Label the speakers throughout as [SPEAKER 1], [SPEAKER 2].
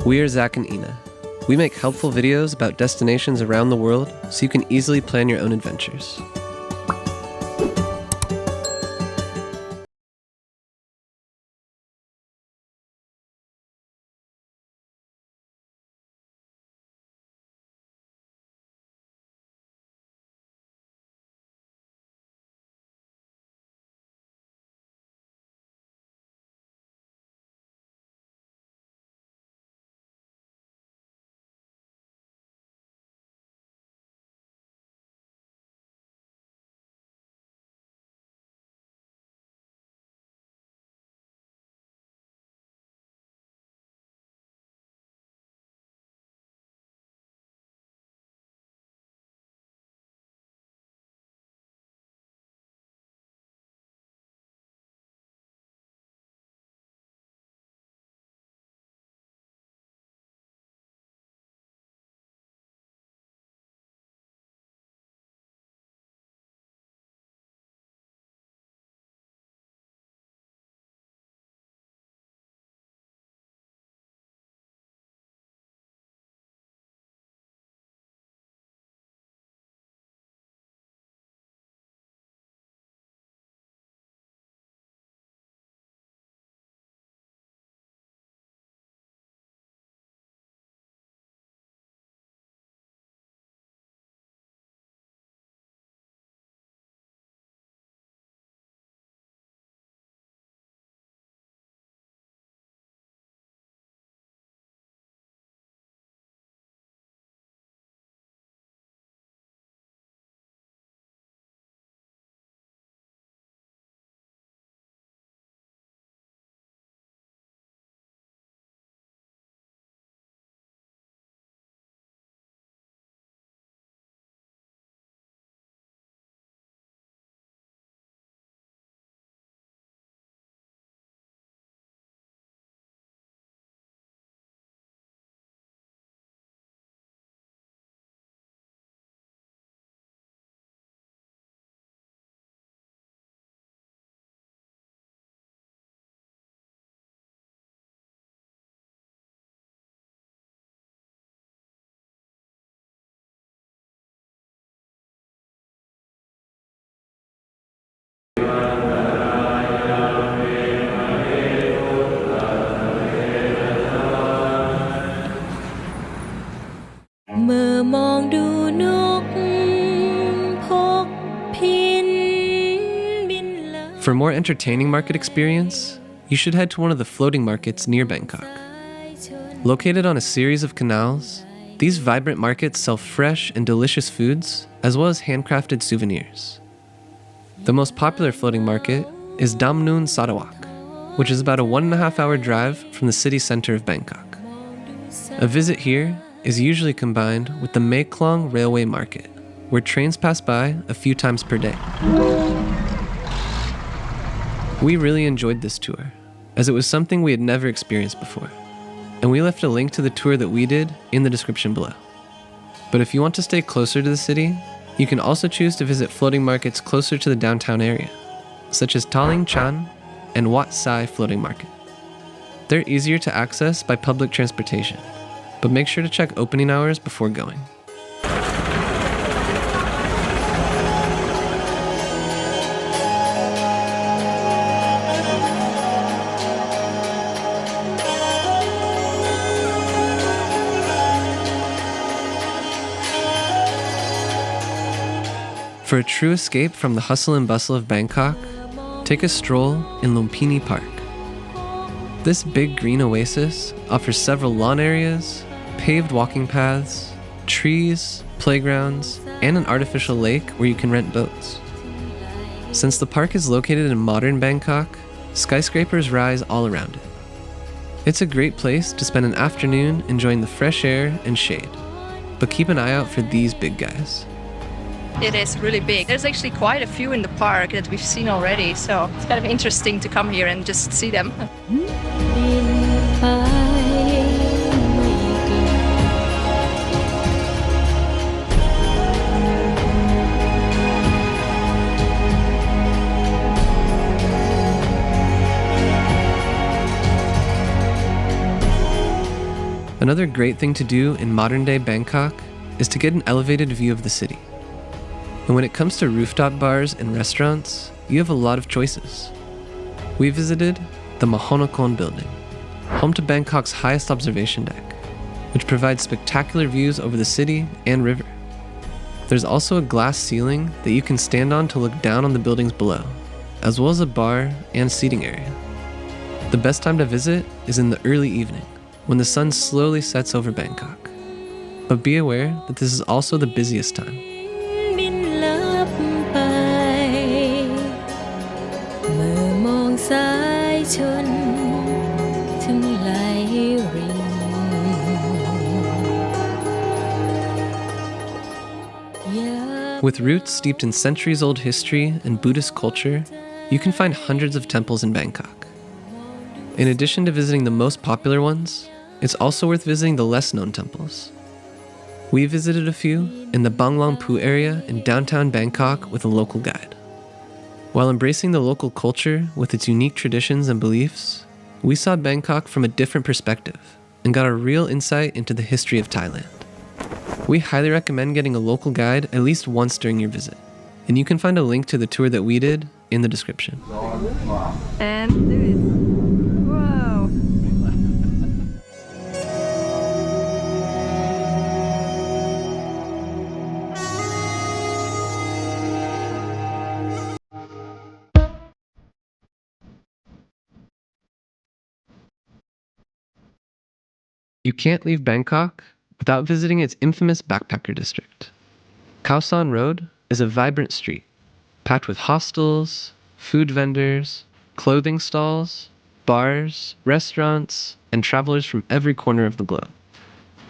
[SPEAKER 1] We're Zach and Ina. We make helpful videos about destinations around the world so you can easily plan your own adventures. For a more entertaining market experience, you should head to one of the floating markets near Bangkok. Located on a series of canals, these vibrant markets sell fresh and delicious foods, as well as handcrafted souvenirs. The most popular floating market is Dam Noon Sarawak, which is about a 1.5-hour drive from the city center of Bangkok. A visit here is usually combined with the Mae Klong Railway Market, where trains pass by a few times per day. We really enjoyed this tour, as it was something we had never experienced before, and we left a link to the tour that we did in the description below. But if you want to stay closer to the city, you can also choose to visit floating markets closer to the downtown area, such as Taling Chan and Wat Sai Floating Market. They're easier to access by public transportation, but make sure to check opening hours before going. For a true escape from the hustle and bustle of Bangkok, take a stroll in Lumpini Park. This big green oasis offers several lawn areas, paved walking paths, trees, playgrounds, and an artificial lake where you can rent boats. Since the park is located in modern Bangkok, skyscrapers rise all around it. It's a great place to spend an afternoon enjoying the fresh air and shade, but keep an eye out for these big guys.
[SPEAKER 2] It is really big. There's actually quite a few in the park that we've seen already, so it's kind of interesting to come here and just see them.
[SPEAKER 1] Another great thing to do in modern-day Bangkok is to get an elevated view of the city. And when it comes to rooftop bars and restaurants, you have a lot of choices. We visited the Mahonakon building, home to Bangkok's highest observation deck, which provides spectacular views over the city and river. There's also a glass ceiling that you can stand on to look down on the buildings below, as well as a bar and seating area. The best time to visit is in the early evening, when the sun slowly sets over Bangkok. But be aware that this is also the busiest time. With roots steeped in centuries-old history and Buddhist culture, you can find hundreds of temples in Bangkok. In addition to visiting the most popular ones, it's also worth visiting the less-known temples. We visited a few in the Bang Pu area in downtown Bangkok with a local guide. While embracing the local culture with its unique traditions and beliefs, we saw Bangkok from a different perspective and got a real insight into the history of Thailand. We highly recommend getting a local guide at least once during your visit, and you can find a link to the tour that we did in the description.
[SPEAKER 2] And do it. Wow.
[SPEAKER 1] You can't leave Bangkok without visiting its infamous backpacker district. Khao San Road is a vibrant street, packed with hostels, food vendors, clothing stalls, bars, restaurants, and travelers from every corner of the globe.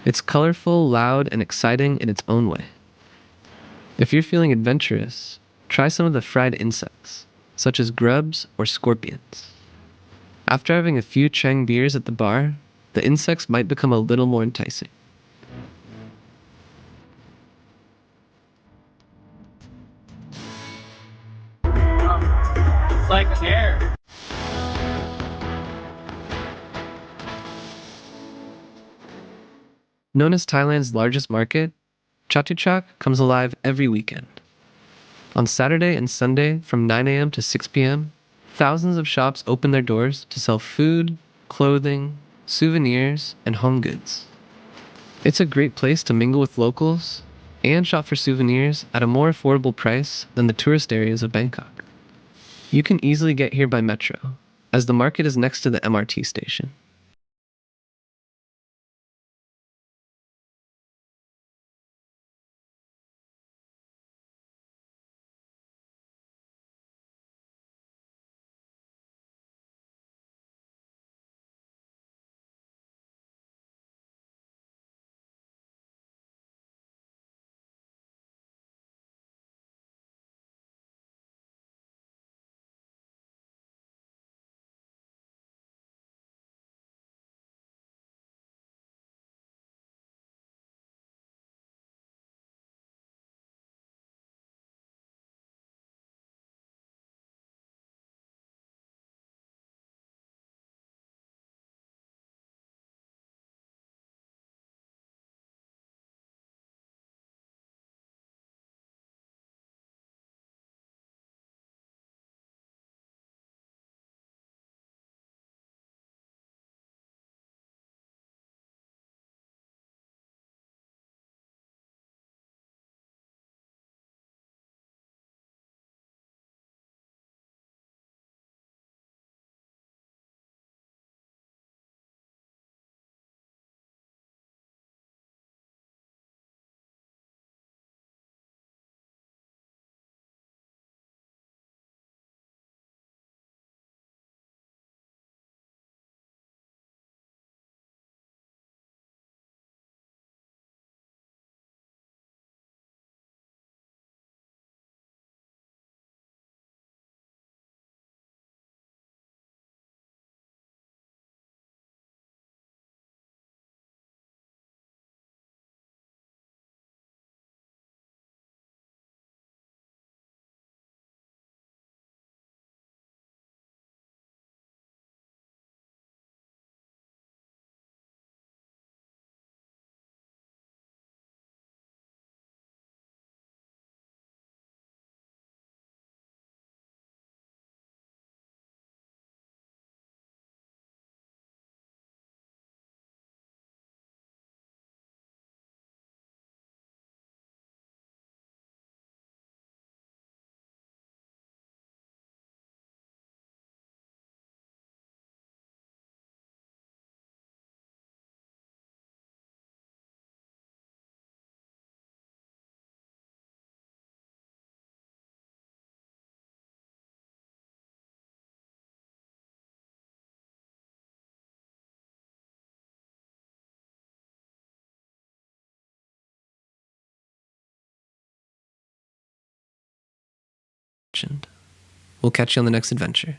[SPEAKER 1] It's colorful, loud, and exciting in its own way. If you're feeling adventurous, try some of the fried insects, such as grubs or scorpions. After having a few Chang beers at the bar, the insects might become a little more enticing.
[SPEAKER 3] It's like air.
[SPEAKER 1] Known as Thailand's largest market, Chatuchak comes alive every weekend. On Saturday and Sunday from 9 a.m. to 6 p.m., thousands of shops open their doors to sell food, clothing, souvenirs, and home goods. It's a great place to mingle with locals and shop for souvenirs at a more affordable price than the tourist areas of Bangkok. You can easily get here by metro, as the market is next to the MRT station. imagined. We'll catch you on the next adventure.